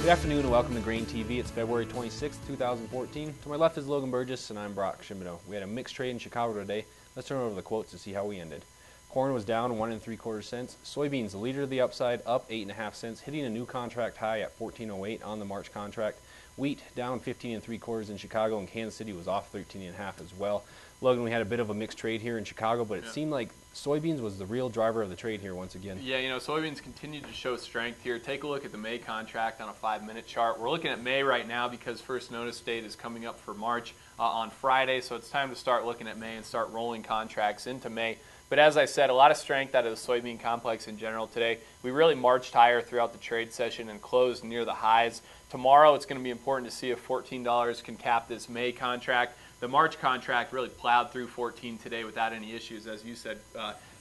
Good afternoon and welcome to GrainTV. It's February 26, 2014. To my left is Logan Burgess and I'm Brock Shimino. We had a mixed trade in Chicago today. Let's turn over the quotes to see how we ended. Corn was down 1 3/4 cents. Soybeans, the leader of the upside, up 8 1/2 cents, hitting a new contract high at $14.08 on the March contract. Wheat down 15 3/4 in Chicago, and Kansas City was off 13 1/2 as well. Logan, we had a bit of a mixed trade here in Chicago, but it seemed like soybeans was the real driver of the trade here once again. Yeah, you know, soybeans continue to show strength here. Take a look at the May contract on a 5-minute chart. We're looking at May right now because first notice date is coming up for March on Friday, so it's time to start looking at May and start rolling contracts into May. But as I said, a lot of strength out of the soybean complex in general today. We really marched higher throughout the trade session and closed near the highs. Tomorrow it's going to be important to see if $14 can cap this May contract. The March contract really plowed through 14 today without any issues, as you said,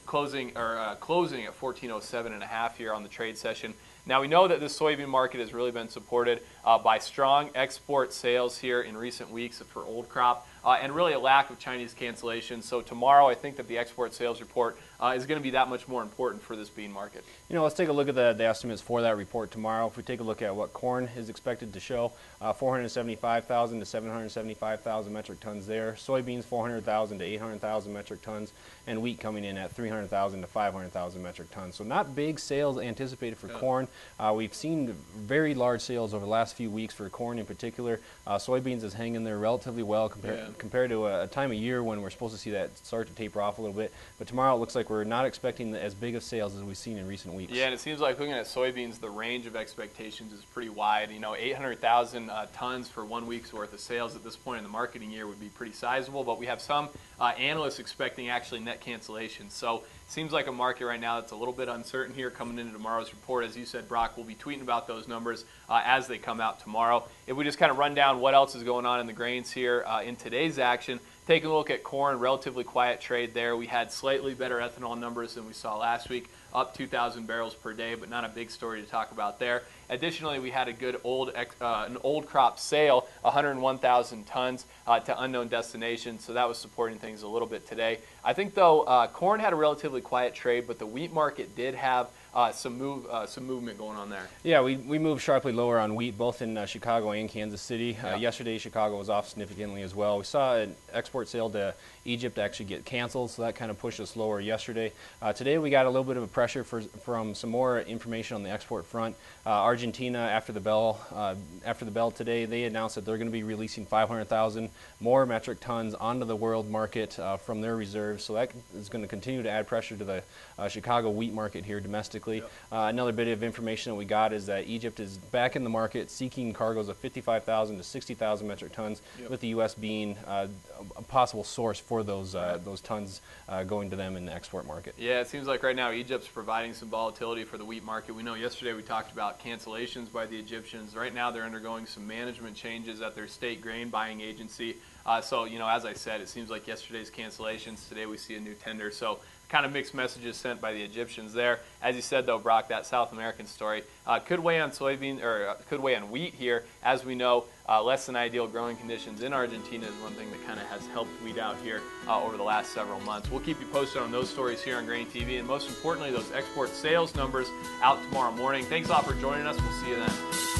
closing at 1407.5 here on the trade session. Now we know that the soybean market has really been supported by strong export sales here in recent weeks for old crop and really a lack of Chinese cancellations. So tomorrow I think that the export sales report is going to be that much more important for this bean market. You know, let's take a look at the estimates for that report tomorrow. If we take a look at what corn is expected to show, 475,000 to 775,000 metric tons there. Soybeans 400,000 to 800,000 metric tons, and wheat coming in at 300,000 to 500,000 metric tons. So not big sales anticipated for corn. We've seen very large sales over the last few weeks for corn in particular. Soybeans is hanging there relatively well compared to a time of year when we're supposed to see that start to taper off a little bit. But tomorrow it looks like we're not expecting as big of sales as we've seen in recent weeks. Yeah, and it seems like looking at soybeans, the range of expectations is pretty wide. You know, 800,000 tons for 1 week's worth of sales at this point in the marketing year would be pretty sizable, but we have some analysts expecting actually net cancellations. So it seems like a market right now that's a little bit uncertain here coming into tomorrow's report. As you said, Brock, we'll be tweeting about those numbers as they come out tomorrow. If we just kind of run down what else is going on in the grains here in today's action, taking a look at corn, relatively quiet trade there. We had slightly better ethanol numbers than we saw last week, up 2,000 barrels per day, but not a big story to talk about there. Additionally, we had a good an old crop sale, 101,000 tons to unknown destinations, so that was supporting things a little bit today. I think, though, corn had a relatively quiet trade, but the wheat market did have some movement going on there. Yeah, we moved sharply lower on wheat, both in Chicago and Kansas City. Yesterday, Chicago was off significantly as well. We saw an export sale to Egypt actually get canceled, so that kind of pushed us lower yesterday. Today, we got a little bit of a pressure from some more information on the export front. Argentina, after the bell today, they announced that they're going to be releasing 500,000 more metric tons onto the world market from their reserves. So that is going to continue to add pressure to the Chicago wheat market here domestically. Another bit of information that we got is that Egypt is back in the market seeking cargoes of 55,000 to 60,000 metric tons, with the U.S. being a possible source for those tons going to them in the export market. Yeah, it seems like right now Egypt's providing some volatility for the wheat market. We know yesterday we talked about cancellations by the Egyptians. Right now they're undergoing some management changes at their state grain buying agency. So, you know, as I said, it seems like yesterday's cancellations, today we see a new tender. So kind of mixed messages sent by the Egyptians there. As you said, though, Brock, that South American story could weigh on soybean, or could weigh on wheat here. As we know, less than ideal growing conditions in Argentina is one thing that kind of has helped wheat out here over the last several months. We'll keep you posted on those stories here on GrainTV, and most importantly, those export sales numbers out tomorrow morning. Thanks a lot for joining us. We'll see you then.